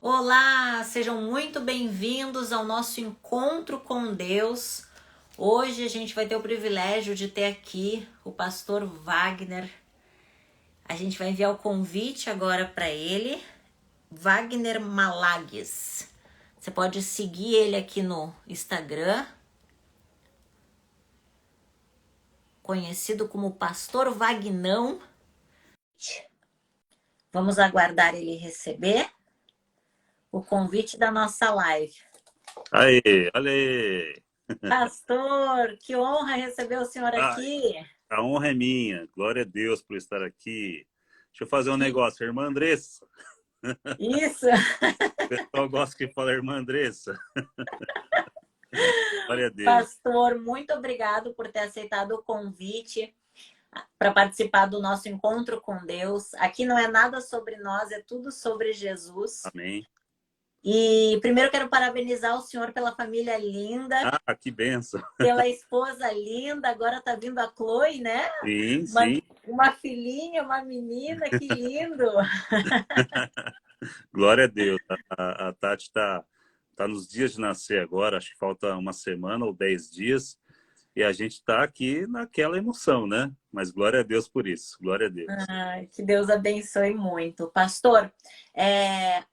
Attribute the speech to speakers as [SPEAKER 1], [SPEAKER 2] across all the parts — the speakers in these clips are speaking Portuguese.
[SPEAKER 1] Olá, sejam muito bem-vindos ao nosso encontro com Deus. Hoje a gente vai ter o privilégio de ter aqui o pastor Wagner. A gente vai enviar o convite agora para ele, Wagner Malagues. Você pode seguir ele aqui no Instagram, conhecido como Pastor Vagnão. Vamos aguardar ele receber o convite da nossa live.
[SPEAKER 2] Aê, olha aí.
[SPEAKER 1] Pastor, que honra receber o senhor
[SPEAKER 2] Ah,
[SPEAKER 1] aqui.
[SPEAKER 2] a honra é minha. Glória a Deus por estar aqui. Deixa eu fazer um negócio. Irmã Andressa.
[SPEAKER 1] Isso.
[SPEAKER 2] O pessoal gosta que fala irmã Andressa. Glória a Deus.
[SPEAKER 1] Pastor, muito obrigado por ter aceitado o convite para participar do nosso encontro com Deus. Aqui não é nada sobre nós, é tudo sobre Jesus.
[SPEAKER 2] Amém.
[SPEAKER 1] E primeiro quero parabenizar o senhor pela família linda,
[SPEAKER 2] Ah, que benção.
[SPEAKER 1] pela esposa linda. Agora está vindo a Chloe, né?
[SPEAKER 2] Sim,
[SPEAKER 1] Uma,
[SPEAKER 2] sim.
[SPEAKER 1] uma filhinha, uma menina, que lindo.
[SPEAKER 2] Glória a Deus. A Tati tá nos dias de nascer agora. Acho que falta uma semana ou 10 dias. E a gente está aqui naquela emoção, né? Mas glória a Deus por isso. Glória a Deus.
[SPEAKER 1] Ai, que Deus abençoe muito. Pastor,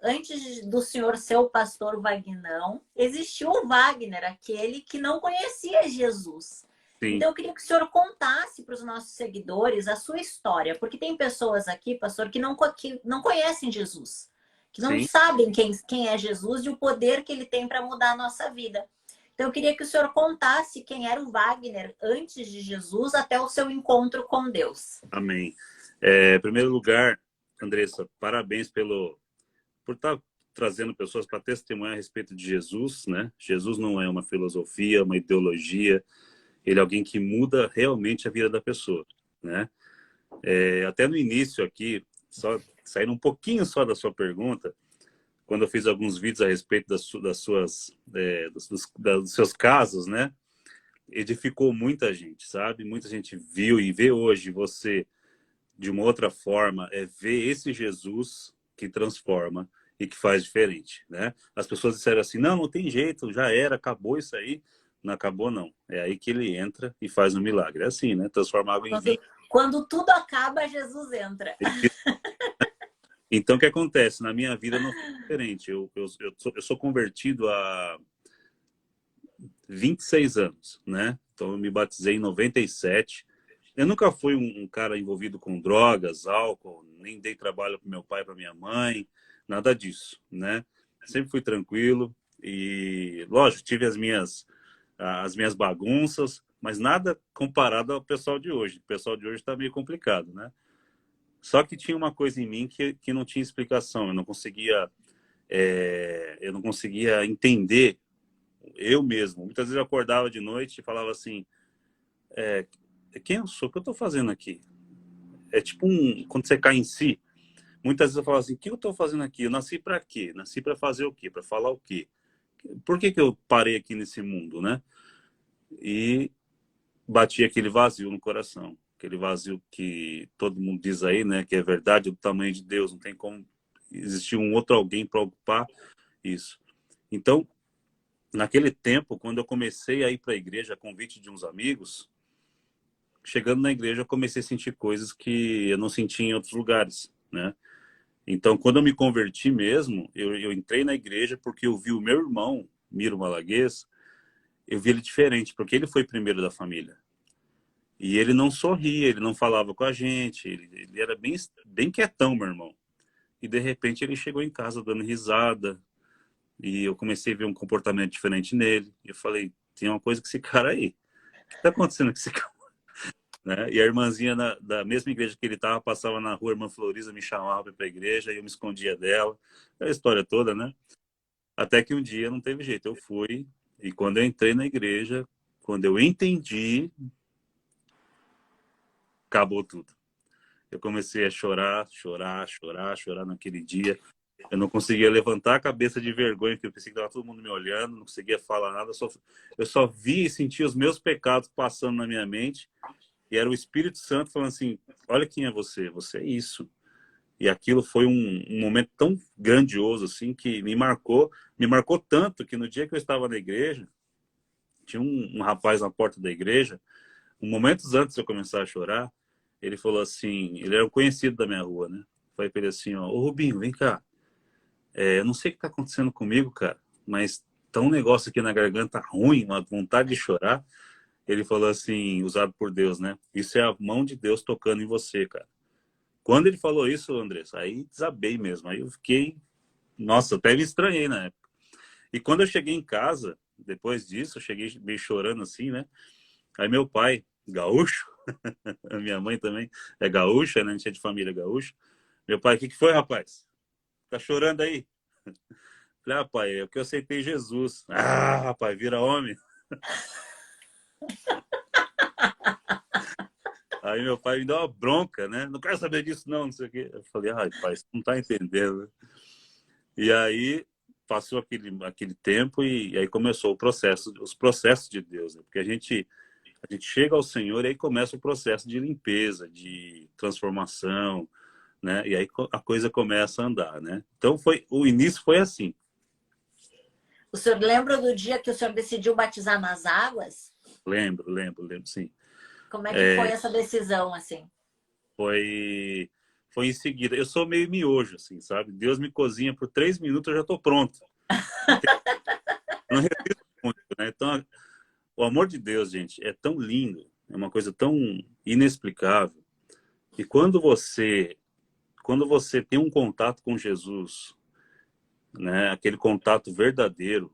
[SPEAKER 1] antes do senhor ser o pastor Vagnão, existiu o Wagner, aquele que não conhecia Jesus.
[SPEAKER 2] Sim,
[SPEAKER 1] Então, eu queria que o senhor contasse para os nossos seguidores a sua história, porque tem pessoas aqui, pastor, que não conhecem Jesus, que não
[SPEAKER 2] sim.
[SPEAKER 1] sabem quem é Jesus e o poder que ele tem para mudar a nossa vida. Então, eu queria que o senhor contasse quem era o Wagner antes de Jesus até o seu encontro com Deus.
[SPEAKER 2] Amém. Em primeiro lugar, Andressa, parabéns por estar trazendo pessoas para testemunhar a respeito de Jesus, né? Jesus não é uma filosofia, uma ideologia, ele é alguém que muda realmente a vida da pessoa, né? Até no início aqui, só saindo um pouquinho só da sua pergunta, quando eu fiz alguns vídeos a respeito dos seus casos, né? Edificou muita gente, sabe? Muita gente viu e vê hoje você de uma outra forma, é ver esse Jesus que transforma e que faz diferente, né? As pessoas disseram assim, não tem jeito, já era, acabou isso aí. Não acabou, não. É aí que ele entra e faz um milagre. É assim, né? Transforma água em vinho.
[SPEAKER 1] Quando tudo acaba, Jesus entra.
[SPEAKER 2] Então, o que acontece? Na minha vida não foi diferente. Eu sou convertido há 26 anos, né? Então, eu me batizei em 97. Eu nunca fui um cara envolvido com drogas, álcool, nem dei trabalho para meu pai, para minha mãe, nada disso, né? Sempre fui tranquilo e, lógico, tive as minhas bagunças, mas nada comparado ao pessoal de hoje. O pessoal de hoje está meio complicado, né? Só que tinha uma coisa em mim que não tinha explicação. Eu não conseguia entender eu mesmo. Muitas vezes eu acordava de noite e falava assim: quem eu sou? O que eu estou fazendo aqui? É tipo quando você cai em si. Muitas vezes eu falo assim: o que eu estou fazendo aqui? Eu nasci para quê? Nasci para fazer o quê? Para falar o quê? Por que eu parei aqui nesse mundo, né? E bati aquele vazio no coração. Aquele vazio que todo mundo diz aí, né? Que é verdade do tamanho de Deus. Não tem como existir um outro alguém para ocupar isso. Então, naquele tempo, quando eu comecei a ir para a igreja a convite de uns amigos, chegando na igreja eu comecei a sentir coisas que eu não sentia em outros lugares, né? Então, quando eu me converti mesmo, eu entrei na igreja porque eu vi o meu irmão, Miro Malaguês, eu vi ele diferente, porque ele foi primeiro da família. E ele não sorria, ele não falava com a gente, ele era bem, bem quietão, meu irmão. E de repente ele chegou em casa dando risada, e eu comecei a ver um comportamento diferente nele. E eu falei, tem uma coisa com esse cara aí. O que está acontecendo com esse cara? Né? E a irmãzinha da mesma igreja que ele estava, passava na rua, a irmã Florisa me chamava para ir para a igreja, e eu me escondia dela. É a história toda, né? Até que um dia não teve jeito, eu fui, e quando eu entrei na igreja, quando eu entendi, acabou tudo. Eu comecei a chorar, chorar, chorar, chorar naquele dia. Eu não conseguia levantar a cabeça de vergonha, porque eu pensei que estava todo mundo me olhando, não conseguia falar nada. Eu só via e sentia os meus pecados passando na minha mente. E era o Espírito Santo falando assim: olha quem é você, você é isso. E aquilo foi um momento tão grandioso, assim, que me marcou tanto que no dia que eu estava na igreja, tinha um rapaz na porta da igreja, momentos antes de eu começar a chorar, ele falou assim, ele era um conhecido da minha rua, né? Falei pra ele assim, ó, ô Rubinho, vem cá, eu não sei o que tá acontecendo comigo, cara, mas tá um negócio aqui na garganta ruim, uma vontade de chorar. Ele falou assim, usado por Deus, né? Isso é a mão de Deus tocando em você, cara. Quando ele falou isso, Andressa, aí desabei mesmo. Aí eu fiquei, nossa, até me estranhei na época. E quando eu cheguei em casa, depois disso, eu cheguei meio chorando assim, né? Aí meu pai, gaúcho, a minha mãe também é gaúcha, né? A gente é de família gaúcha. Meu pai, o que que foi, rapaz? Tá chorando aí? Falei, ah, pai, é que eu aceitei Jesus. Ah, rapaz, vira homem. Aí meu pai me deu uma bronca, né? Não quero saber disso, não, não sei o quê. Eu falei, ai, pai, você não tá entendendo, né? E aí passou aquele tempo e aí começou o processo, os processos de Deus, né? Porque a gente chega ao Senhor e aí começa o processo de limpeza, de transformação, né? E aí a coisa começa a andar, né? Então o início foi assim.
[SPEAKER 1] O senhor lembra do dia que o senhor decidiu batizar nas águas?
[SPEAKER 2] Lembro, sim.
[SPEAKER 1] Como é que foi essa decisão, assim?
[SPEAKER 2] Foi foi em seguida. Eu sou meio miojo, assim, sabe? Deus me cozinha por 3 minutos, eu já tô pronto. Eu não resisto muito, né? Então, o amor de Deus, gente, é tão lindo, é uma coisa tão inexplicável. E quando você tem um contato com Jesus, né, aquele contato verdadeiro,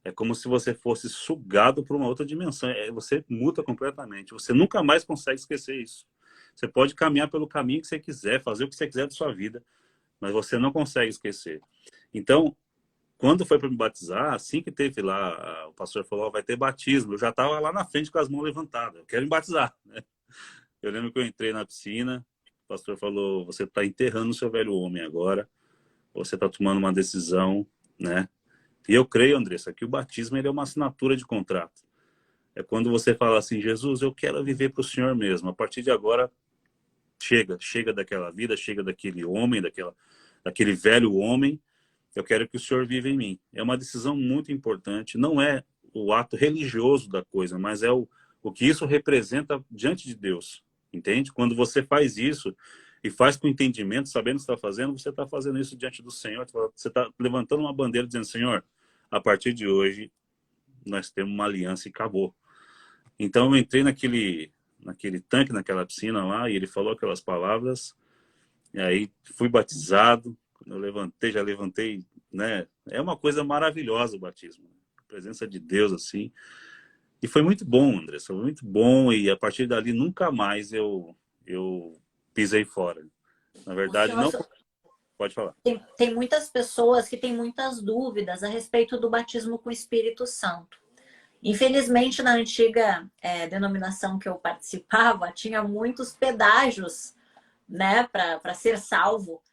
[SPEAKER 2] é como se você fosse sugado por uma outra dimensão. Você muda completamente. Você nunca mais consegue esquecer isso. Você pode caminhar pelo caminho que você quiser, fazer o que você quiser da sua vida, mas você não consegue esquecer. Então, quando foi para me batizar, assim que teve lá, o pastor falou, vai ter batismo. Eu já estava lá na frente com as mãos levantadas. Eu quero me batizar, né? Eu lembro que eu entrei na piscina, o pastor falou, você está enterrando o seu velho homem agora, você está tomando uma decisão, né? E eu creio, Andressa, que o batismo ele é uma assinatura de contrato. É quando você fala assim, Jesus, eu quero viver para o Senhor mesmo. A partir de agora, chega daquela vida, chega daquele homem, daquele velho homem. Eu quero que o Senhor viva em mim. É uma decisão muito importante. Não é o ato religioso da coisa, mas é o que isso representa diante de Deus. Entende? Quando você faz isso e faz com entendimento, sabendo o que está fazendo, você está fazendo isso diante do Senhor. Você está levantando uma bandeira dizendo, Senhor, a partir de hoje nós temos uma aliança e acabou. Então eu entrei naquele tanque, naquela piscina lá, e ele falou aquelas palavras, e aí fui batizado. Quando eu levantei, já levantei, né? É uma coisa maravilhosa o batismo. A presença de Deus, assim. E foi muito bom, André, foi muito bom, e a partir dali nunca mais eu pisei fora. Na
[SPEAKER 1] O
[SPEAKER 2] verdade,
[SPEAKER 1] senhor
[SPEAKER 2] não pode falar.
[SPEAKER 1] tem muitas pessoas que têm muitas dúvidas a respeito do batismo com o Espírito Santo. Infelizmente, na antiga denominação que eu participava, tinha muitos pedágios, né, para ser salvo.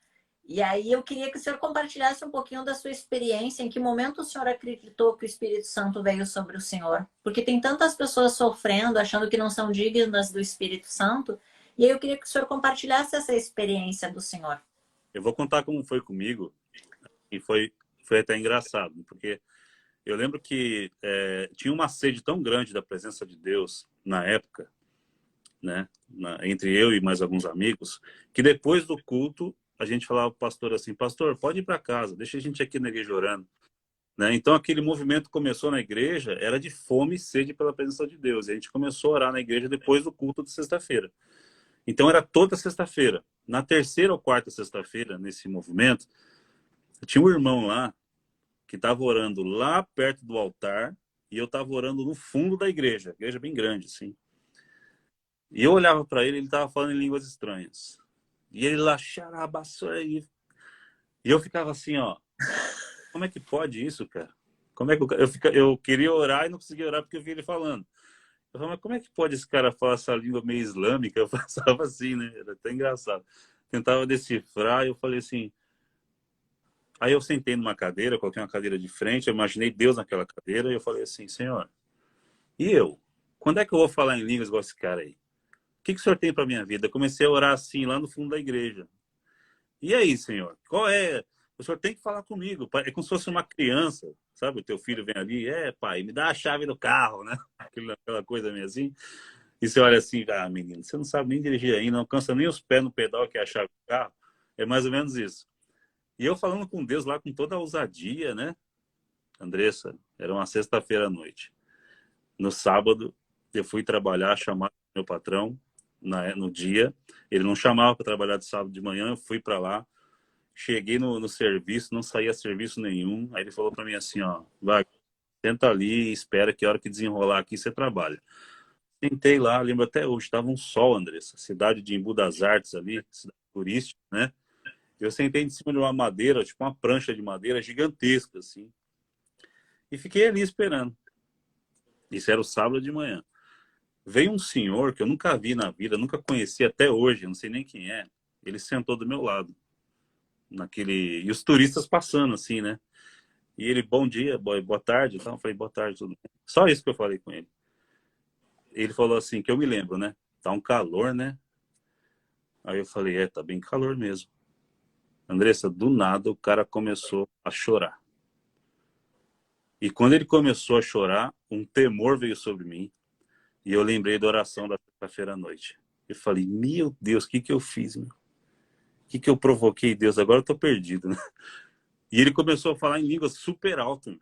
[SPEAKER 1] E aí eu queria que o senhor compartilhasse um pouquinho da sua experiência, em que momento o senhor acreditou que o Espírito Santo veio sobre o senhor? Porque tem tantas pessoas sofrendo, achando que não são dignas do Espírito Santo, e aí eu queria que o senhor compartilhasse essa experiência do senhor.
[SPEAKER 2] Eu vou contar como foi comigo, e foi até engraçado, porque eu lembro que tinha uma sede tão grande da presença de Deus na época, né, entre eu e mais alguns amigos, que depois do culto a gente falava pro pastor assim, pastor, pode ir para casa, deixa a gente aqui na igreja orando, né? Então aquele movimento começou na igreja, era de fome e sede pela presença de Deus. E a gente começou a orar na igreja depois do culto de sexta-feira. Então era toda sexta-feira. Na terceira ou quarta sexta-feira, nesse movimento, tinha um irmão lá que estava orando lá perto do altar e eu estava orando no fundo da igreja bem grande, assim. E eu olhava para ele, ele estava falando em línguas estranhas. E ele lá, xarabaçou, e eu ficava assim, ó, como é que pode isso, cara? Como é que eu queria orar e não conseguia orar porque eu vi ele falando. Eu falei, mas como é que pode esse cara falar essa língua meio islâmica? Eu pensava assim, né? Era até engraçado. Tentava decifrar e eu falei assim. Aí eu sentei numa cadeira, coloquei uma cadeira de frente, eu imaginei Deus naquela cadeira e eu falei assim, Senhor, e eu? Quando é que eu vou falar em línguas igual esse cara aí? O que o senhor tem para minha vida? Eu comecei a orar assim, lá no fundo da igreja. E aí, senhor? Qual é? O senhor tem que falar comigo. É como se fosse uma criança, sabe? O teu filho vem ali, pai, me dá a chave do carro, né? Aquela coisa meio assim. E você olha assim, menino, você não sabe nem dirigir ainda, não alcança nem os pés no pedal que é a chave do carro. É mais ou menos isso. E eu falando com Deus lá com toda a ousadia, né? Andressa, era uma sexta-feira à noite. No sábado, eu fui trabalhar, chamar meu patrão no dia. Ele não chamava para trabalhar de sábado de manhã, eu fui para lá. Cheguei no serviço, não saía serviço nenhum. Aí ele falou para mim assim, ó, vai, senta ali e espera que a hora que desenrolar aqui você trabalha. Sentei lá, lembro até hoje, estava um sol, Andressa, cidade de Embu das Artes ali, cidade turística, né? Eu sentei em cima de uma madeira, tipo uma prancha de madeira gigantesca, assim, e fiquei ali esperando. Isso era o sábado de manhã. Veio um senhor que eu nunca vi na vida, nunca conheci até hoje, não sei nem quem é. Ele sentou do meu lado, naquele... E os turistas passando, assim, né? E ele, bom dia, boa tarde. Então, eu falei, boa tarde, tudo bem. Só isso que eu falei com ele. Ele falou assim, que eu me lembro, né? Tá um calor, né? Aí eu falei, tá bem calor mesmo. Andressa, do nada o cara começou a chorar. E quando ele começou a chorar, um temor veio sobre mim. E eu lembrei da oração da sexta-feira à noite. Eu falei, meu Deus, o que que eu fiz, meu? O que que eu provoquei, Deus? Agora eu tô perdido, né? E ele começou a falar em língua super alta.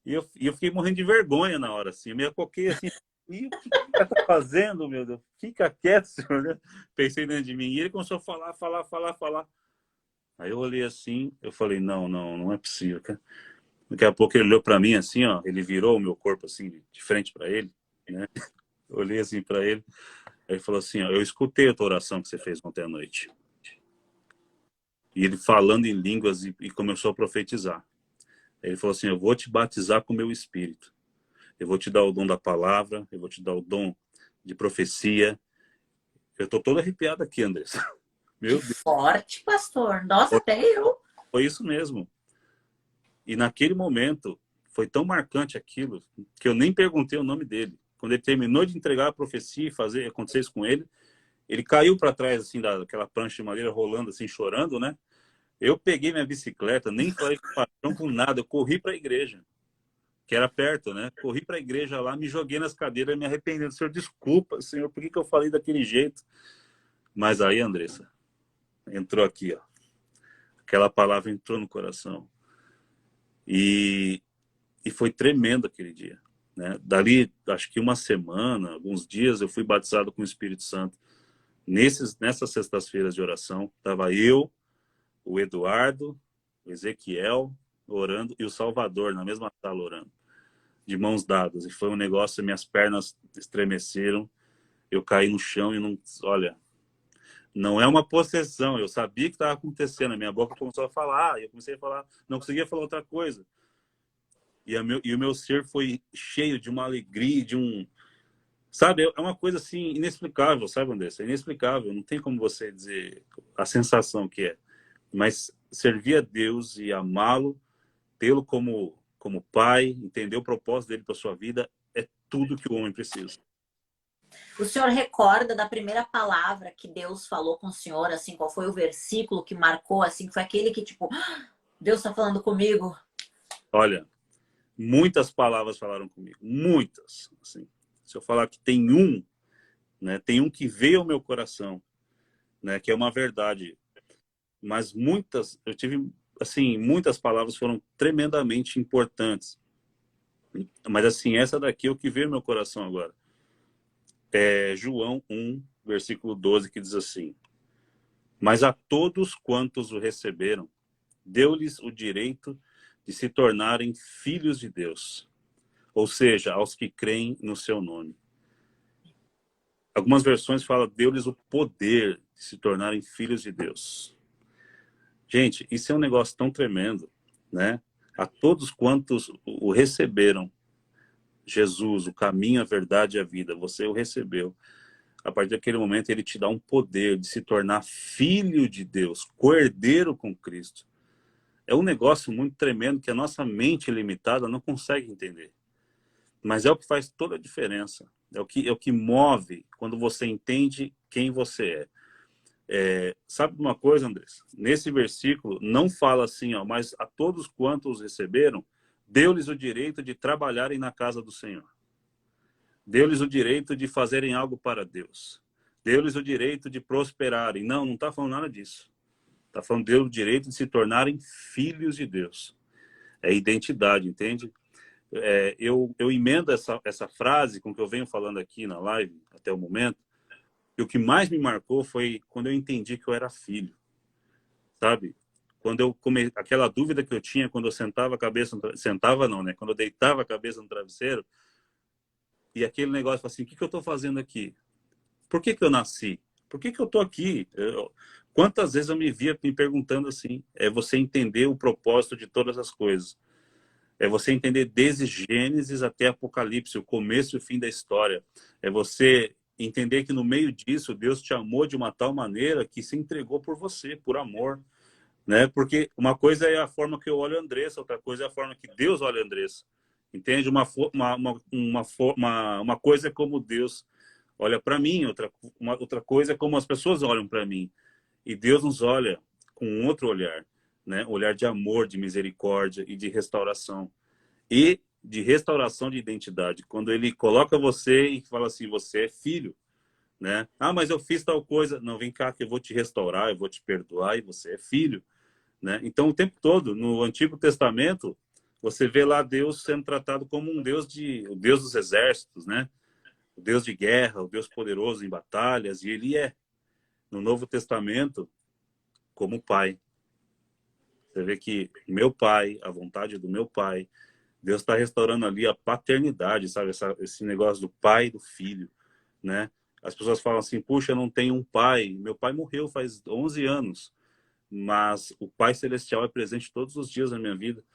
[SPEAKER 2] E eu fiquei morrendo de vergonha na hora, assim. Eu me acoquei assim. E o que ele tá fazendo, meu Deus? Fica quieto, senhor, né? Pensei dentro de mim. E ele começou a falar. Aí eu olhei assim, eu falei, não é possível, cara. Daqui a pouco ele olhou para mim assim, ó. Ele virou o meu corpo assim, de frente para ele, né? Eu olhei assim para ele. Aí ele falou assim, ó, eu escutei a tua oração que você fez ontem à noite. E ele falando em línguas e começou a profetizar. Ele falou assim, eu vou te batizar com o meu espírito. Eu vou te dar o dom da palavra, eu vou te dar o dom de profecia. Eu tô todo arrepiado aqui, Andressa. Meu
[SPEAKER 1] Que
[SPEAKER 2] Deus,
[SPEAKER 1] forte, pastor. Nossa, até eu.
[SPEAKER 2] foi isso mesmo. E naquele momento, foi tão marcante aquilo, que eu nem perguntei o nome dele. Quando ele terminou de entregar a profecia e fazer acontecer isso com ele, ele caiu para trás, assim, daquela prancha de madeira, rolando, assim, chorando, né? Eu peguei minha bicicleta, nem falei com o patrão com nada, eu corri para a igreja, que era perto, né? Corri para a igreja lá, me joguei nas cadeiras, me arrependendo. Senhor, desculpa, Senhor, por que que eu falei daquele jeito? Mas aí, Andressa, entrou aqui, ó. Aquela palavra entrou no coração. E, e foi tremendo aquele dia, né? Dali, acho que uma semana, alguns dias, eu fui batizado com o Espírito Santo. Nessas sextas-feiras de oração, estava eu, o Eduardo, o Ezequiel orando e o Salvador na mesma sala orando, de mãos dadas. E foi um negócio, minhas pernas estremeceram, eu caí no chão e não, olha, não é uma possessão, eu sabia que estava acontecendo, a minha boca começou a falar, e eu comecei a falar, não conseguia falar outra coisa. E o meu ser foi cheio de uma alegria, de um, sabe, é uma coisa assim inexplicável, sabe, Andressa? É inexplicável, não tem como você dizer a sensação que é. Mas servir a Deus e amá-lo, tê-lo como pai, entender o propósito dele para sua vida, é tudo que o homem precisa.
[SPEAKER 1] O senhor recorda da primeira palavra que Deus falou com o senhor, assim, qual foi o versículo que marcou, assim, que foi aquele que, tipo, Deus está falando comigo?
[SPEAKER 2] Olha, muitas palavras falaram comigo, muitas. Assim, se eu falar que tem um, né, tem um que veio ao meu coração, né, que é uma verdade, mas muitas, eu tive, assim, muitas palavras foram tremendamente importantes. Mas assim, essa daqui é o que veio ao meu coração agora. É João 1, versículo 12, que diz assim: mas a todos quantos o receberam, deu-lhes o direito de se tornarem filhos de Deus, ou seja, aos que creem no seu nome. Algumas versões falam, deu-lhes o poder de se tornarem filhos de Deus. Gente, isso é um negócio tão tremendo, né? A todos quantos o receberam, Jesus, o caminho, a verdade e a vida, você o recebeu. A partir daquele momento, ele te dá um poder de se tornar filho de Deus, co-herdeiro com Cristo. É um negócio muito tremendo que a nossa mente limitada não consegue entender. Mas é o que faz toda a diferença. É o que move quando você entende quem você é. Sabe uma coisa, Andrés? Nesse versículo não fala assim, ó, mas a todos quantos receberam, deu-lhes o direito de trabalharem na casa do Senhor. Deu-lhes o direito de fazerem algo para Deus. Deu-lhes o direito de prosperarem. Não, não está falando nada disso. Está falando deu o direito de se tornarem filhos de Deus. É identidade, entende? Eu emendo essa frase com que eu venho falando aqui na live até o momento. E o que mais me marcou foi quando eu entendi que eu era filho, sabe? Quando aquela dúvida que eu tinha quando eu sentava a cabeça sentava não, né? Quando eu deitava a cabeça no travesseiro e aquele negócio assim, o que eu estou fazendo aqui? Por que eu nasci? Por que eu estou aqui? Quantas vezes eu me via me perguntando assim? É você entender o propósito de todas as coisas. É você entender desde Gênesis até Apocalipse, o começo e o fim da história. É você entender que no meio disso Deus te amou de uma tal maneira que se entregou por você, por amor, né? Porque uma coisa é a forma que eu olho a Andressa, outra coisa é a forma que Deus olha a Andressa. Entende? Uma coisa é como Deus olha para mim, outra coisa é como as pessoas olham para mim. E Deus nos olha com um outro olhar, né? Olhar de amor, de misericórdia e de restauração. E de restauração de identidade. Quando ele coloca você e fala assim, você é filho, né? Ah, mas eu fiz tal coisa. Não, vem cá que eu vou te restaurar, eu vou te perdoar e você é filho, né? Então, o tempo todo, no Antigo Testamento, você vê lá Deus sendo tratado como o Deus dos exércitos, né? O Deus de guerra, o Deus poderoso em batalhas, e ele é, no Novo Testamento, como pai. Você vê que meu pai, a vontade do meu pai, Deus está restaurando ali a paternidade, sabe? Esse negócio do pai e do filho, né? As pessoas falam assim, puxa, eu não tenho um pai. Meu pai morreu faz 11 anos, mas o Pai Celestial é presente todos os dias na minha vida.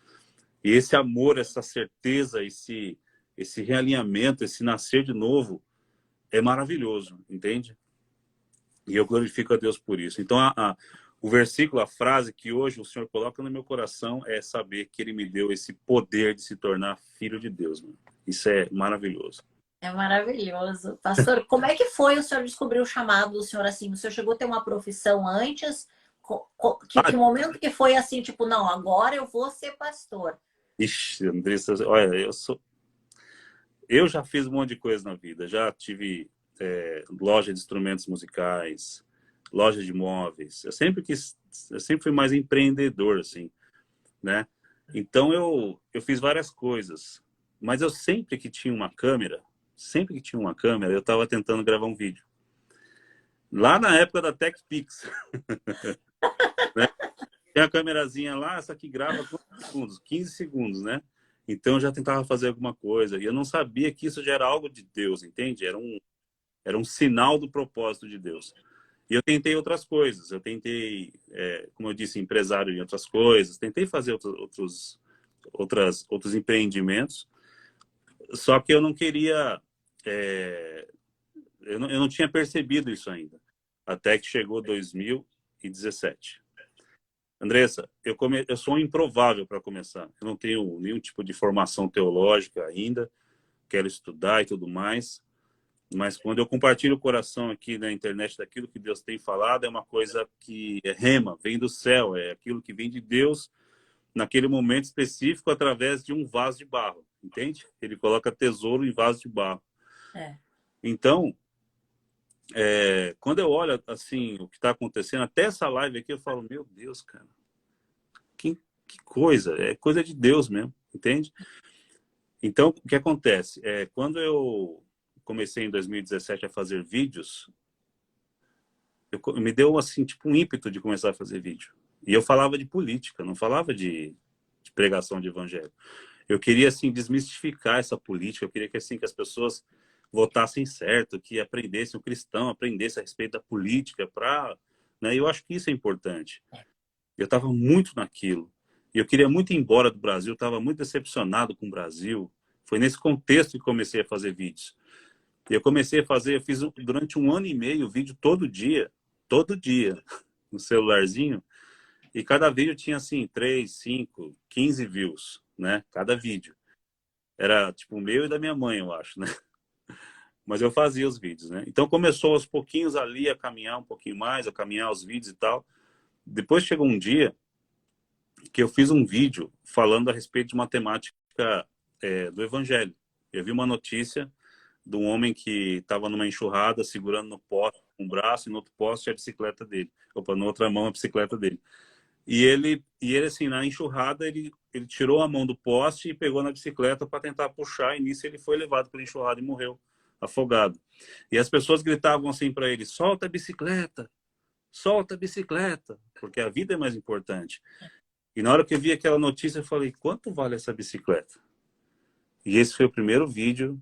[SPEAKER 2] E esse amor, essa certeza, esse realinhamento, esse nascer de novo, é maravilhoso, entende? E eu glorifico a Deus por isso. Então, o versículo, a frase que hoje o Senhor coloca no meu coração é saber que Ele me deu esse poder de se tornar filho de Deus. Mano. Isso é maravilhoso.
[SPEAKER 1] É maravilhoso. Pastor, como é que foi o senhor descobrir o chamado do senhor assim? O senhor chegou a ter uma profissão antes? Que momento que foi assim, tipo, não, agora eu vou ser pastor?
[SPEAKER 2] Ixi, Andressa, olha, eu já fiz um monte de coisa na vida. Já tive loja de instrumentos musicais, loja de móveis. Eu sempre fui mais empreendedor, assim, né? Então eu fiz várias coisas, mas eu sempre que tinha uma câmera, eu estava tentando gravar um vídeo. Lá na época da TechPix, né? Tem a câmerazinha lá, essa aqui grava quantos segundos? 15 segundos, né? Então eu já tentava fazer alguma coisa e eu não sabia que isso já era algo de Deus, entende? Era um sinal do propósito de Deus. E eu tentei outras coisas. Eu tentei, como eu disse, empresário em outras coisas. Tentei fazer outros empreendimentos. Só que eu não queria... eu não tinha percebido isso ainda. Até que chegou 2017. Andressa, eu sou um improvável para começar. Eu não tenho nenhum tipo de formação teológica ainda. Quero estudar e tudo mais. Mas quando eu compartilho o coração aqui na internet daquilo que Deus tem falado, é uma coisa que é rema, vem do céu, é aquilo que vem de Deus naquele momento específico através de um vaso de barro, entende? Ele coloca tesouro em vaso de barro.
[SPEAKER 1] É.
[SPEAKER 2] Então, quando eu olho assim o que está acontecendo, até essa live aqui, eu falo, meu Deus, cara, que coisa, é coisa de Deus mesmo, entende? Então, o que acontece? Quando eu comecei em 2017 a fazer vídeos, me deu assim tipo um ímpeto de começar a fazer vídeo. E eu falava de política, não falava de pregação de evangelho. Eu queria assim desmistificar essa política, eu queria que assim que as pessoas votassem certo, que aprendessem o cristão, aprendessem a respeito da política para, né? Eu acho que isso é importante. Eu estava muito naquilo. E eu queria muito ir embora do Brasil, estava muito decepcionado com o Brasil. Foi nesse contexto que comecei a fazer vídeos. E eu comecei a fazer, eu fiz durante 1 ano e meio vídeo todo dia, no celularzinho, e cada vídeo tinha assim 3, 5, 15 views, né? Cada vídeo. Era tipo o meu e da minha mãe, eu acho, né? mas eu fazia os vídeos, né? Então começou aos pouquinhos ali a caminhar um pouquinho mais, a caminhar os vídeos e tal. Depois chegou um dia que eu fiz um vídeo falando a respeito de uma temática do Evangelho. Eu vi uma notícia de um homem que estava numa enxurrada, segurando no poste um braço e no outro poste a bicicleta dele. Opa, na outra mão a bicicleta dele. E ele assim, na enxurrada, ele tirou a mão do poste e pegou na bicicleta para tentar puxar, e nisso ele foi levado pela enxurrada e morreu afogado. E as pessoas gritavam assim para ele: solta a bicicleta, porque a vida é mais importante. E na hora que eu vi aquela notícia, eu falei: quanto vale essa bicicleta? E esse foi o primeiro vídeo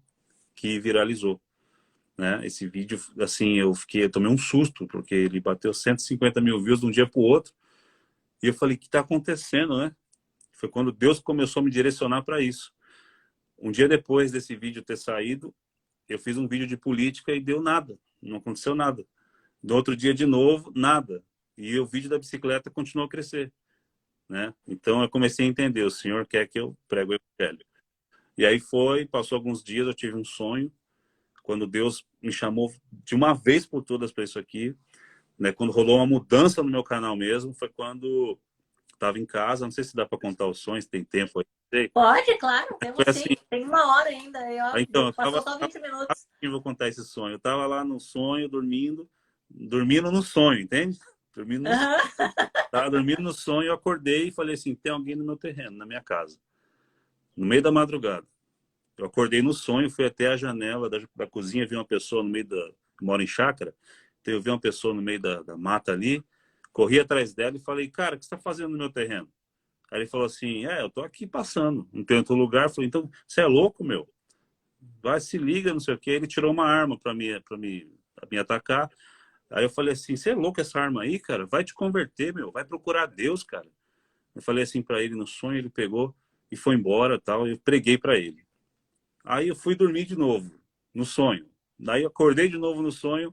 [SPEAKER 2] que viralizou, né? Esse vídeo, assim, eu tomei um susto, porque ele bateu 150 mil views de um dia para o outro. E eu falei: o que está acontecendo, né? Foi quando Deus começou a me direcionar para isso. Um dia depois desse vídeo ter saído, eu fiz um vídeo de política e deu nada. Não aconteceu nada. No outro dia, de novo, nada. E o vídeo da bicicleta continuou a crescer, né? Então eu comecei a entender: o Senhor quer que eu pregue o Evangelho. E aí passou alguns dias, eu tive um sonho, quando Deus me chamou de uma vez por todas para isso aqui, né? Quando rolou uma mudança no meu canal mesmo, foi quando estava em casa. Não sei se dá para contar os sonhos, tem tempo aí.
[SPEAKER 1] Pode, claro,
[SPEAKER 2] Foi
[SPEAKER 1] temos sim.
[SPEAKER 2] assim.
[SPEAKER 1] Tem 1 hora ainda. Aí, ó,
[SPEAKER 2] Então, eu
[SPEAKER 1] passou
[SPEAKER 2] tava,
[SPEAKER 1] só 20 minutos.
[SPEAKER 2] eu vou contar esse sonho. Eu estava lá no sonho, dormindo no sonho, entende? Tava dormindo no sonho, eu acordei e falei assim: tem alguém no meu terreno, na minha casa, no meio da madrugada. Eu acordei no sonho, fui até a janela da cozinha, vi uma pessoa no meio moro em chácara, então eu vi uma pessoa no meio da mata ali, corri atrás dela e falei: cara, o que você está fazendo no meu terreno? Aí ele falou assim: eu tô aqui passando, não tem outro lugar. Eu falei: então, você é louco, meu? Vai, se liga, não sei o quê. Ele tirou uma arma para me atacar. Aí eu falei assim: você é louco essa arma aí, cara? Vai te converter, meu. Vai procurar Deus, cara. Eu falei assim para ele no sonho, ele pegou e foi embora, tal. Eu preguei para ele. Aí eu fui dormir de novo, no sonho. Daí eu acordei de novo no sonho,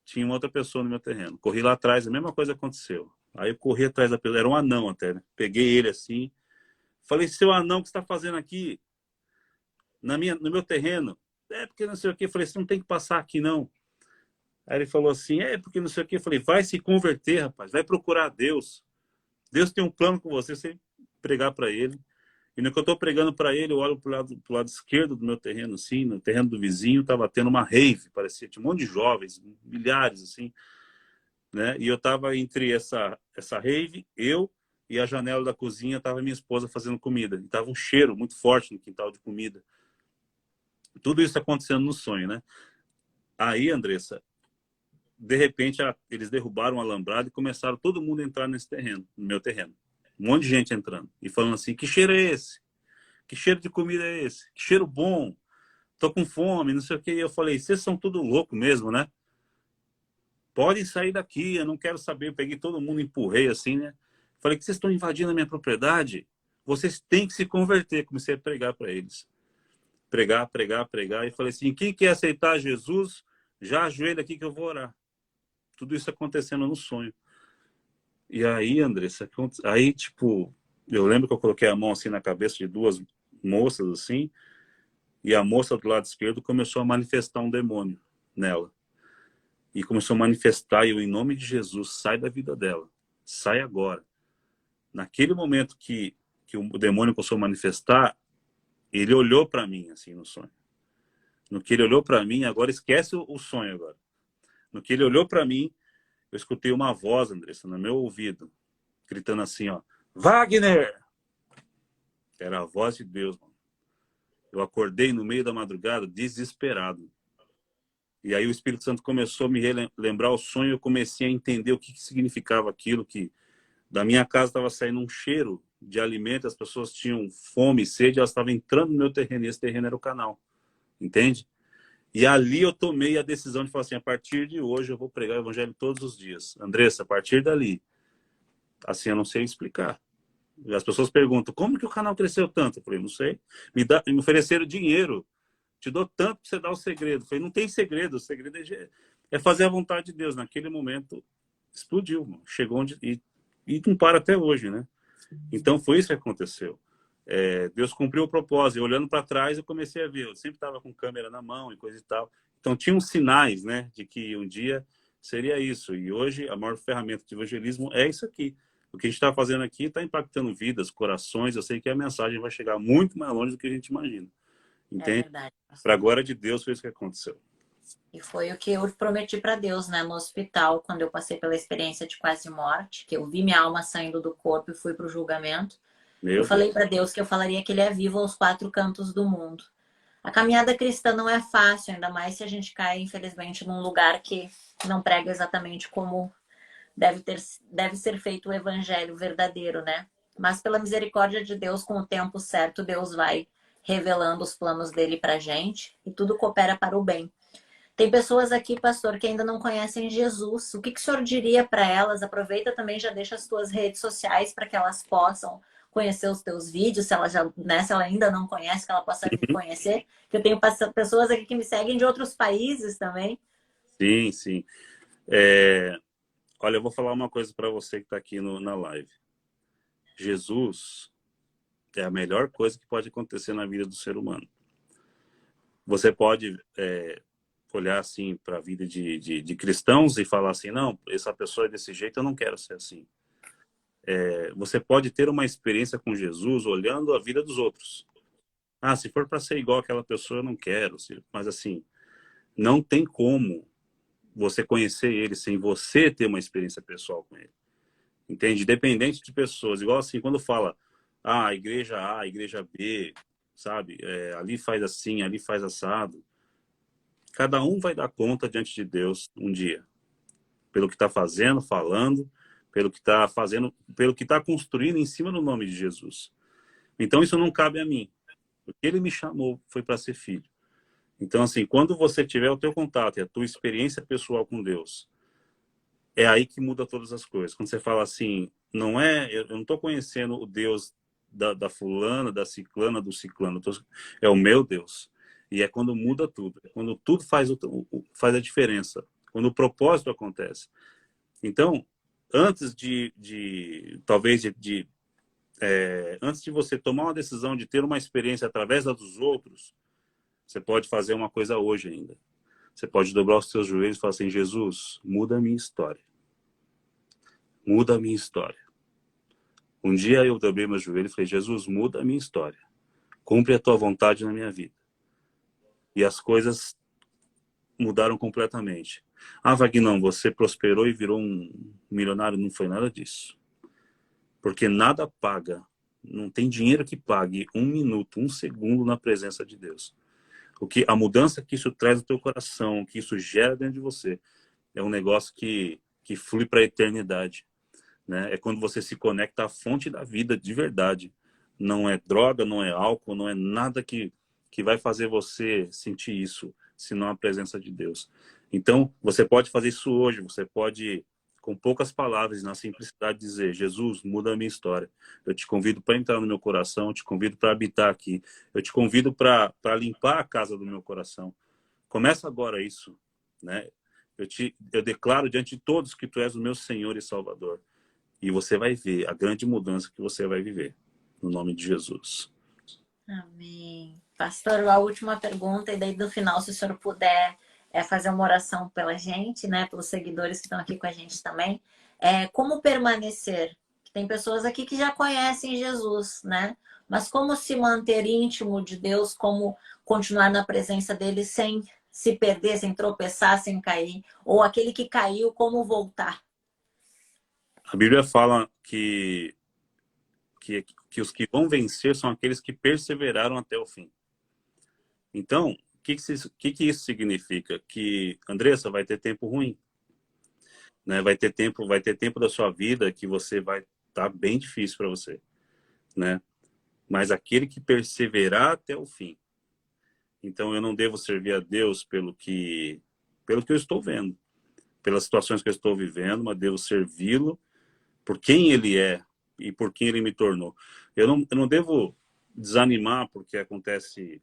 [SPEAKER 2] tinha uma outra pessoa no meu terreno. Corri lá atrás, a mesma coisa aconteceu. Aí eu corri atrás da pessoa, era um anão até, né? Peguei ele assim, falei: seu anão, o que você está fazendo aqui? No meu terreno? É porque não sei o que. Eu falei: você não tem que passar aqui, não. Aí ele falou assim: é porque não sei o que. Eu falei: vai se converter, rapaz, vai procurar Deus. Deus tem um plano com você, você pregar para ele. E no que eu estou pregando para ele, eu olho pro lado esquerdo do meu terreno, assim, no terreno do vizinho, estava tendo uma rave, parecia, tinha um monte de jovens, milhares, assim, né? E eu estava entre essa rave, eu e a janela da cozinha, estava minha esposa fazendo comida. E tava um cheiro muito forte no quintal de comida. Tudo isso acontecendo no sonho, né? Aí, Andressa, de repente, eles derrubaram o alambrado e começaram todo mundo a entrar nesse terreno, no meu terreno. Um monte de gente entrando e falando assim: que cheiro é esse? Que cheiro de comida é esse? Que cheiro bom. Tô com fome, não sei o que. E eu falei: vocês são tudo louco mesmo, né? Podem sair daqui, eu não quero saber. Eu peguei todo mundo, empurrei assim, né? Falei: que vocês estão invadindo a minha propriedade? Vocês têm que se converter. Comecei a pregar para eles. Pregar, pregar, pregar. E falei assim: quem quer aceitar Jesus, já ajoelha aqui que eu vou orar. Tudo isso acontecendo no sonho. E aí, Andressa, aí, tipo, eu lembro que eu coloquei a mão assim na cabeça de duas moças, assim, e a moça do lado esquerdo começou a manifestar um demônio nela. E começou a manifestar, e eu, em nome de Jesus, sai da vida dela. Sai agora. Naquele momento que o demônio começou a manifestar, ele olhou para mim, assim, no sonho. No que ele olhou para mim, agora esquece o sonho agora. No que ele olhou para mim, eu escutei uma voz, Andressa, no meu ouvido, gritando assim, ó: Wagner! Era a voz de Deus, mano. Eu acordei no meio da madrugada, desesperado. E aí o Espírito Santo começou a me lembrar o sonho, eu comecei a entender o que significava aquilo, que da minha casa estava saindo um cheiro de alimento, as pessoas tinham fome e sede, elas estavam entrando no meu terreno, e esse terreno era o canal, entende? E ali eu tomei a decisão de falar assim: a partir de hoje eu vou pregar o evangelho todos os dias. Andressa, a partir dali, assim, eu não sei explicar. As pessoas perguntam: como que o canal cresceu tanto? Eu falei: não sei. Me ofereceram dinheiro. Te dou tanto para você dar o segredo. Eu falei: não tem segredo. O segredo é fazer a vontade de Deus. Naquele momento, explodiu. Mano. Chegou onde... E não para até hoje, né? Então, foi isso que aconteceu. Deus cumpriu o propósito. E olhando para trás, eu comecei a ver. Eu sempre estava com câmera na mão e coisa e tal. Então, tinha uns sinais, né, de que um dia seria isso. E hoje, a maior ferramenta de evangelismo é isso aqui. O que a gente está fazendo aqui está impactando vidas, corações. Eu sei que a mensagem vai chegar muito mais longe do que a gente imagina.
[SPEAKER 1] É
[SPEAKER 2] Entende?
[SPEAKER 1] verdade.
[SPEAKER 2] Para a glória de Deus, foi isso que aconteceu.
[SPEAKER 1] E foi o que eu prometi para Deus, né, no hospital, quando eu passei pela experiência de quase morte, que eu vi minha alma saindo do corpo e fui para o julgamento. Eu
[SPEAKER 2] Meu Deus.
[SPEAKER 1] falei para Deus que eu falaria que Ele é vivo aos quatro cantos do mundo. A caminhada cristã não é fácil, ainda mais se a gente cai, infelizmente, num lugar que não prega exatamente como deve ser feito o evangelho verdadeiro, né? Mas pela misericórdia de Deus, com o tempo certo, Deus vai revelando os planos dele pra gente e tudo coopera para o bem. Tem pessoas aqui, pastor, que ainda não conhecem Jesus. O que o senhor diria para elas? Aproveita também, já deixa as tuas redes sociais para que elas possam conhecer os teus vídeos, se ela já, né, se ela ainda não conhece, que ela possa vir
[SPEAKER 2] Uhum.
[SPEAKER 1] conhecer. Que eu tenho pessoas aqui que me seguem de outros países também.
[SPEAKER 2] Sim, sim. Olha, eu vou falar uma coisa para você que está aqui na live. Jesus é a melhor coisa que pode acontecer na vida do ser humano. Você pode olhar assim para a vida de cristãos e falar assim, não, essa pessoa é desse jeito, eu não quero ser assim. Você pode ter uma experiência com Jesus olhando a vida dos outros. Ah, se for para ser igual aquela pessoa, eu não quero. Mas assim, não tem como você conhecer ele sem você ter uma experiência pessoal com ele. Entende? Independente de pessoas. Igual assim, quando fala, igreja A, igreja B, sabe? Ali faz assim, ali faz assado. Cada um vai dar conta diante de Deus um dia. Pelo que está fazendo, falando, pelo que está fazendo, pelo que está construindo em cima do nome de Jesus. Então isso não cabe a mim. O que ele me chamou foi para ser filho. Então, assim, quando você tiver o teu contato e a tua experiência pessoal com Deus, é aí que muda todas as coisas. Quando você fala assim, eu não estou conhecendo o Deus da fulana, da ciclana, do ciclano, é o meu Deus. E é quando muda tudo, é quando tudo faz a diferença, quando o propósito acontece. Então, antes antes de você tomar uma decisão de ter uma experiência através da dos outros, você pode fazer uma coisa hoje ainda. Você pode dobrar os seus joelhos e falar assim, Jesus, muda a minha história. Muda a minha história. Um dia eu dobrei meu joelho e falei, Jesus, muda a minha história. Cumpre a tua vontade na minha vida. E as coisas mudaram completamente. Vagnão, você prosperou e virou um milionário. Não foi nada disso. Porque nada paga, não tem dinheiro que pague um minuto, um segundo na presença de Deus. A mudança que isso traz no teu coração, que isso gera dentro de você, é um negócio que flui para a eternidade. Né? É quando você se conecta à fonte da vida de verdade. Não é droga, não é álcool, não é nada que vai fazer você sentir isso, senão a presença de Deus. Então, você pode fazer isso hoje, você pode, com poucas palavras, na simplicidade, dizer, Jesus, muda a minha história. Eu te convido para entrar no meu coração, eu te convido para habitar aqui, eu te convido para limpar a casa do meu coração. Começa agora isso, né? Eu declaro diante de todos que tu és o meu Senhor e Salvador. E você vai ver a grande mudança que você vai viver. No nome de Jesus.
[SPEAKER 1] Amém. Pastor, a última pergunta, e daí no final, se o senhor puder fazer uma oração pela gente, né? Pelos seguidores que estão aqui com a gente também. Como permanecer? Tem pessoas aqui que já conhecem Jesus, né? Mas como se manter íntimo de Deus, como continuar na presença dele sem se perder, sem tropeçar, sem cair? Ou aquele que caiu, como voltar?
[SPEAKER 2] A Bíblia fala que os que vão vencer são aqueles que perseveraram até o fim. Então, o que isso significa? Que, Andressa, vai ter tempo ruim. Né? Vai ter tempo da sua vida que você vai estar bem difícil para você. Né? Mas aquele que perseverar até o fim. Então, eu não devo servir a Deus pelo que eu estou vendo, pelas situações que eu estou vivendo, mas devo servi-lo por quem ele é e por quem ele me tornou. Eu não devo desanimar porque acontece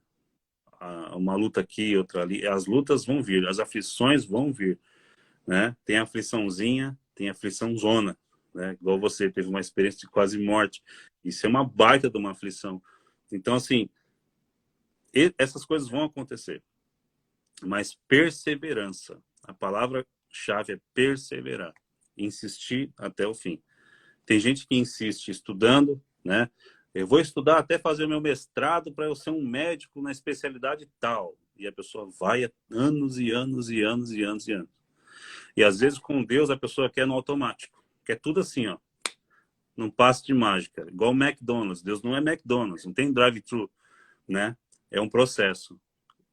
[SPEAKER 2] uma luta aqui, outra ali. As lutas vão vir, as aflições vão vir, né? Tem afliçãozinha, tem aflição zona, né? Igual você teve uma experiência de quase morte. Isso é uma baita de uma aflição. Então, assim, essas coisas vão acontecer. Mas perseverança. A palavra-chave é perseverar. Insistir até o fim. Tem gente que insiste estudando, né? Eu vou estudar até fazer o meu mestrado para eu ser um médico na especialidade tal. E a pessoa vai há anos e anos e anos e anos e anos. E às vezes com Deus a pessoa quer no automático. Quer tudo assim, ó. Num passe de mágica. Igual o McDonald's. Deus não é McDonald's, não tem drive-thru, né? É um processo.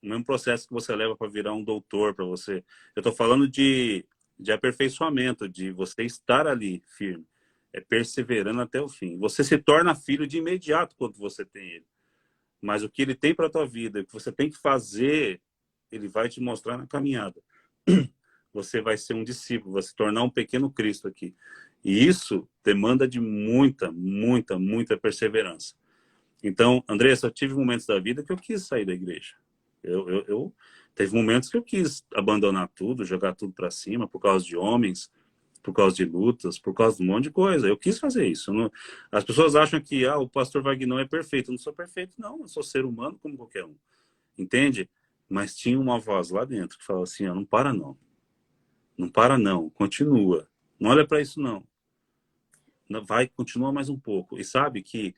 [SPEAKER 2] O mesmo processo que você leva para virar um doutor, para você. Eu estou falando de aperfeiçoamento, de você estar ali firme. É perseverando até o fim. Você se torna filho de imediato quando você tem ele. Mas o que ele tem para a tua vida, o que você tem que fazer, ele vai te mostrar na caminhada. Você vai ser um discípulo, vai se tornar um pequeno Cristo aqui. E isso demanda de muita, muita, muita perseverança. Então, Andressa, eu tive momentos da vida que eu quis sair da igreja. Teve momentos que eu quis abandonar tudo, jogar tudo para cima por causa de homens, por causa de lutas, por causa de um monte de coisa. Eu quis fazer isso. As pessoas acham que o pastor Wagner é perfeito. Eu não sou perfeito, não. Eu sou ser humano como qualquer um. Entende? Mas tinha uma voz lá dentro que falava assim, não para não. Não para não. Continua. Não olha para isso não. Vai, continua mais um pouco. E sabe que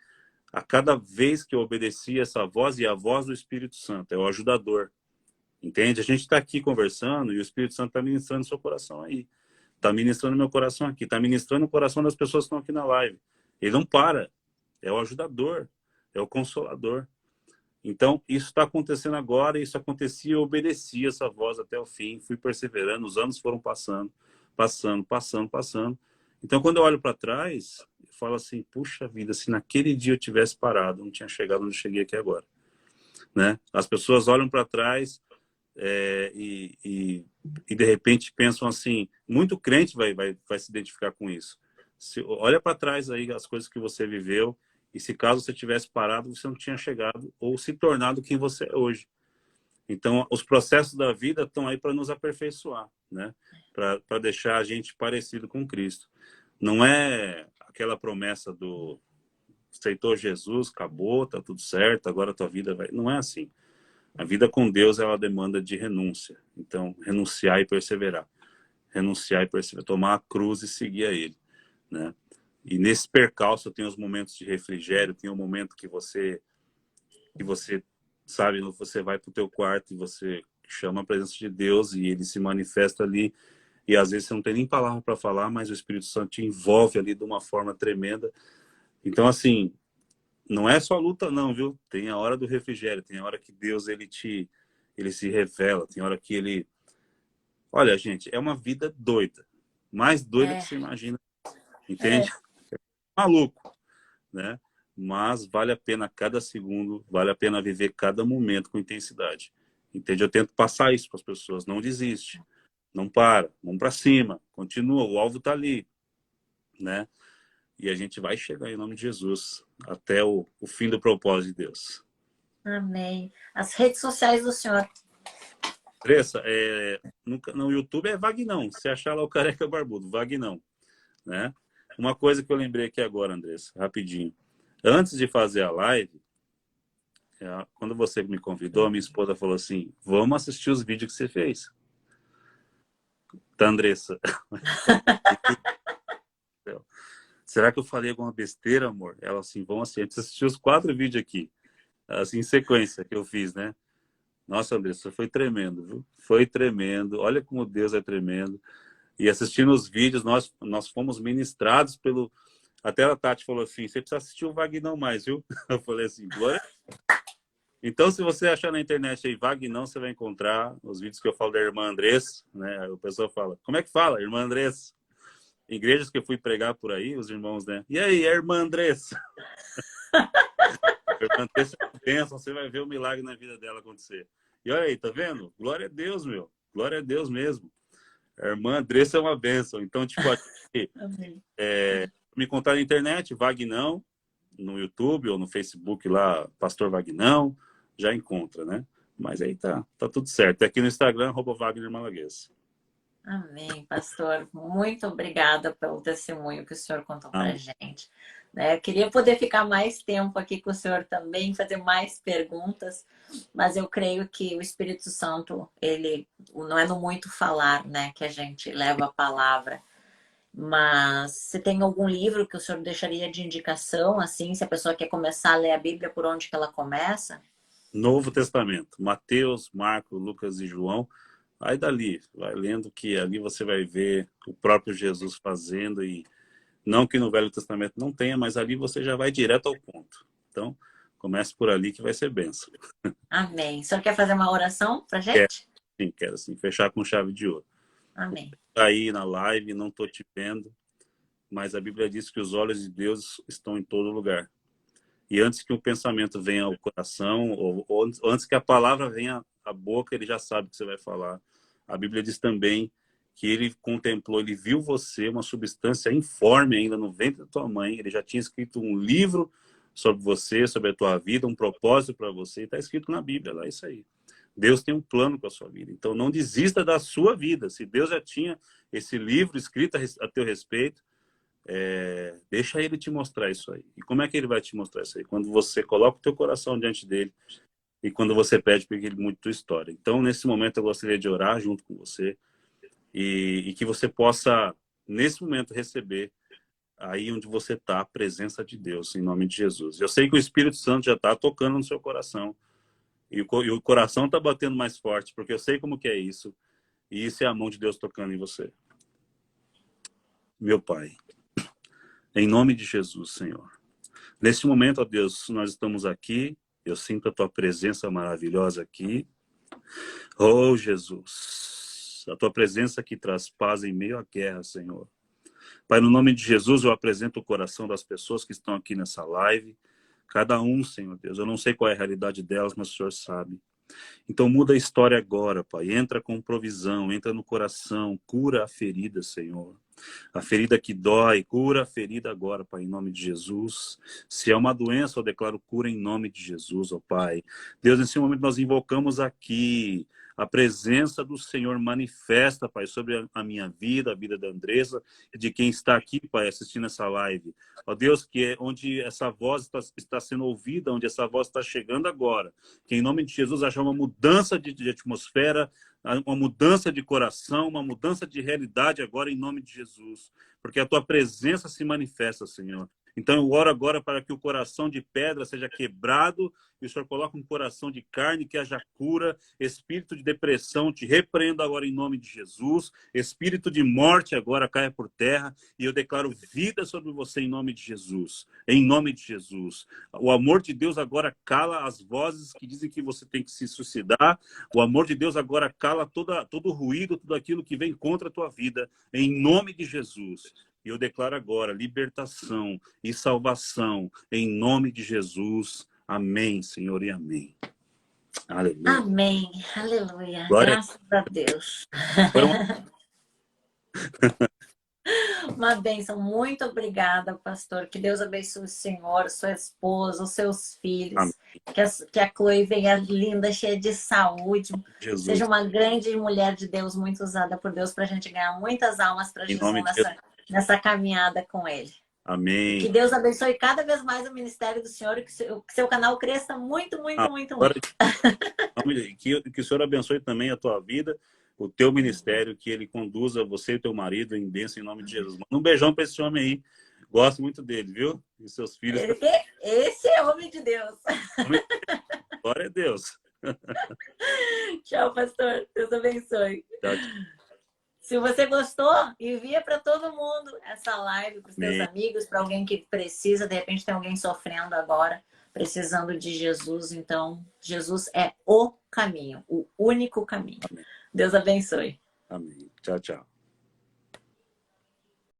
[SPEAKER 2] a cada vez que eu obedecia essa voz, e a voz do Espírito Santo, é o ajudador. Entende? A gente está aqui conversando e o Espírito Santo está ministrando seu coração aí. Está ministrando meu coração aqui. Está ministrando o coração das pessoas que estão aqui na live. Ele não para. É o ajudador. É o consolador. Então, isso está acontecendo agora. Isso acontecia, eu obedeci essa voz até o fim. Fui perseverando. Os anos foram passando. Passando, passando, passando. Então, quando eu olho para trás, eu falo assim, puxa vida, se naquele dia eu tivesse parado, eu não tinha chegado onde eu cheguei aqui agora. Né? As pessoas olham para trás e de repente pensam assim, muito crente vai se identificar com isso. Olha para trás aí as coisas que você viveu e se caso você tivesse parado, você não tinha chegado ou se tornado quem você é hoje. Então, os processos da vida estão aí para nos aperfeiçoar, né? Para deixar a gente parecido com Cristo. Não é aquela promessa do aceitou Jesus, acabou, tá tudo certo, agora a tua vida vai... Não é assim. A vida com Deus é uma demanda de renúncia. Então, renunciar e perseverar. Renunciar e perseverar. Tomar a cruz e seguir a Ele, né? E nesse percalço tem os momentos de refrigério, tem o momento que você sabe, você vai para o teu quarto e você chama a presença de Deus e Ele se manifesta ali. E às vezes você não tem nem palavra para falar, mas o Espírito Santo te envolve ali de uma forma tremenda. Então, assim, não é só luta não, viu? Tem a hora do refrigério, tem a hora que Deus ele se revela, tem a hora que ele... Olha, gente, é uma vida doida. Mais doida que você imagina. Entende? Maluco, né? Mas vale a pena cada segundo, vale a pena viver cada momento com intensidade. Entende? Eu tento passar isso para as pessoas. Não desiste. Não para. Vamos para cima. Continua. O alvo está ali, né? E a gente vai chegar em nome de Jesus até o fim do propósito de Deus.
[SPEAKER 1] Amém. As redes sociais do senhor.
[SPEAKER 2] Andressa, no YouTube é Vagnão. Se achar lá o Careca Barbudo, Vagnão, né? Uma coisa que eu lembrei aqui agora, Andressa, rapidinho. Antes de fazer a live, quando você me convidou, minha esposa falou assim, vamos assistir os vídeos que você fez. Tá, Andressa? Será que eu falei alguma besteira, amor? Ela assim, vamos assistir os 4 vídeos aqui, assim, em sequência que eu fiz, né? Nossa, Andressa, foi tremendo, viu? Foi tremendo. Olha como Deus é tremendo. E assistindo os vídeos, nós fomos ministrados pelo... Até a Tati falou assim, você precisa assistir o Vagnão mais, viu? Eu falei assim, glória. Então, se você achar na internet aí Vagnão, você vai encontrar os vídeos que eu falo da irmã Andressa, né? O pessoal fala, como é que fala, irmã Andressa? Em igrejas que eu fui pregar por aí, os irmãos, né? E aí, a irmã Andressa? A irmã Andressa é uma bênção, você vai ver o milagre na vida dela acontecer. E olha aí, tá vendo? Glória a Deus, meu. Glória a Deus mesmo. A irmã Andressa é uma bênção. Então, tipo, me contar na internet, Vagnão, no YouTube ou no Facebook lá, Pastor Vagnão, já encontra, né? Mas aí tá tudo certo. Aqui no Instagram, @Wagner Malaguês.
[SPEAKER 1] Amém, pastor. Muito obrigada pelo testemunho que o senhor contou para a
[SPEAKER 2] Amém.
[SPEAKER 1] gente. Né? Eu queria poder ficar mais tempo aqui com o senhor também, fazer mais perguntas, mas eu creio que o Espírito Santo, ele não é no muito falar, né, que a gente leva a palavra. Mas se tem algum livro que o senhor deixaria de indicação, assim, se a pessoa quer começar a ler a Bíblia, por onde que ela começa?
[SPEAKER 2] Novo Testamento, Mateus, Marcos, Lucas e João. Aí dali, vai lendo que ali você vai ver o próprio Jesus fazendo e não que no Velho Testamento não tenha, mas ali você já vai direto ao ponto. Então, comece por ali que vai ser bênção.
[SPEAKER 1] Amém. O senhor quer fazer uma oração pra
[SPEAKER 2] Quero
[SPEAKER 1] gente?
[SPEAKER 2] sim, quero sim, fechar com chave de ouro.
[SPEAKER 1] Amém.
[SPEAKER 2] Tá aí na live, não estou te vendo, mas a Bíblia diz que os olhos de Deus estão em todo lugar. E antes que o pensamento venha ao coração, ou antes que a palavra venha à boca, ele já sabe o que você vai falar. A Bíblia diz também que ele contemplou, ele viu você, uma substância informe ainda no ventre da tua mãe. Ele já tinha escrito um livro sobre você, sobre a tua vida, um propósito para você. Está escrito na Bíblia, lá é isso aí. Deus tem um plano com a sua vida. Então não desista da sua vida. Se Deus já tinha esse livro escrito a teu respeito, deixa ele te mostrar isso aí. E como é que ele vai te mostrar isso aí? Quando você coloca o teu coração diante dele e quando você pede para que ele mude tua história. Então, nesse momento, eu gostaria de orar junto com você e que você possa, nesse momento, receber aí onde você está a presença de Deus, em nome de Jesus. Eu sei que o Espírito Santo já está tocando no seu coração e o coração está batendo mais forte, porque eu sei como que é isso. E isso é a mão de Deus tocando em você. Meu Pai, em nome de Jesus, Senhor. Nesse momento, ó Deus, nós estamos aqui, eu sinto a tua presença maravilhosa aqui. Oh, Jesus, a tua presença que traz paz em meio à guerra, Senhor. Pai, no nome de Jesus, eu apresento o coração das pessoas que estão aqui nessa live. Cada um, Senhor Deus, eu não sei qual é a realidade delas, mas o Senhor sabe. Então muda a história agora, Pai. Entra com provisão, entra no coração, cura a ferida, Senhor. A ferida que dói, cura a ferida agora, Pai, em nome de Jesus. Se é uma doença, eu declaro cura em nome de Jesus, ó Pai. Deus, nesse momento nós invocamos aqui a presença do Senhor manifesta, Pai, sobre a minha vida, a vida da Andressa, e de quem está aqui, Pai, assistindo essa live. Ó Deus, que é onde essa voz está sendo ouvida, onde essa voz está chegando agora. Que em nome de Jesus haja uma mudança de atmosfera, uma mudança de coração, uma mudança de realidade agora em nome de Jesus, porque a tua presença se manifesta, Senhor. Então eu oro agora para que o coração de pedra seja quebrado e o Senhor coloque um coração de carne, que haja cura. Espírito de depressão, te repreendo agora em nome de Jesus. Espírito de morte agora caia por terra e eu declaro vida sobre você em nome de Jesus. Em nome de Jesus. O amor de Deus agora cala as vozes que dizem que você tem que se suicidar. O amor de Deus agora cala todo ruído, tudo aquilo que vem contra a tua vida, em nome de Jesus. E eu declaro agora libertação e salvação, em nome de Jesus. Amém, Senhor, e amém. Aleluia.
[SPEAKER 1] Amém. Aleluia.
[SPEAKER 2] Glória
[SPEAKER 1] Graças a Deus.
[SPEAKER 2] a Deus.
[SPEAKER 1] Uma bênção. Muito obrigada, pastor. Que Deus abençoe o senhor, sua esposa, os seus
[SPEAKER 2] Amém,
[SPEAKER 1] filhos. Que a Chloe venha linda, cheia de saúde. Seja
[SPEAKER 2] Jesus.
[SPEAKER 1] uma grande mulher de Deus, muito usada por Deus, para a gente ganhar muitas almas para
[SPEAKER 2] Em
[SPEAKER 1] Jesus
[SPEAKER 2] nome de Jesus.
[SPEAKER 1] nessa caminhada com Ele. E que
[SPEAKER 2] Amém.
[SPEAKER 1] Deus abençoe cada vez mais o ministério do Senhor e que seu canal cresça muito, muito, muito,
[SPEAKER 2] Agora,
[SPEAKER 1] muito.
[SPEAKER 2] que o Senhor abençoe também a tua vida, o teu ministério, que ele conduza você e teu marido em bênção em nome de Jesus. Manda um beijão para esse homem aí. Gosto muito dele, viu? E seus filhos também.
[SPEAKER 1] Esse é homem de Deus.
[SPEAKER 2] Glória a Deus.
[SPEAKER 1] Tchau, pastor. Deus abençoe.
[SPEAKER 2] Tchau, tchau.
[SPEAKER 1] Se você gostou, envia para todo mundo essa live, para os teus
[SPEAKER 2] Amém.
[SPEAKER 1] amigos, para alguém que precisa. De repente tem alguém sofrendo agora, precisando de Jesus. Então, Jesus é o caminho, o único caminho.
[SPEAKER 2] Amém.
[SPEAKER 1] Deus abençoe.
[SPEAKER 2] Amém. Tchau, tchau.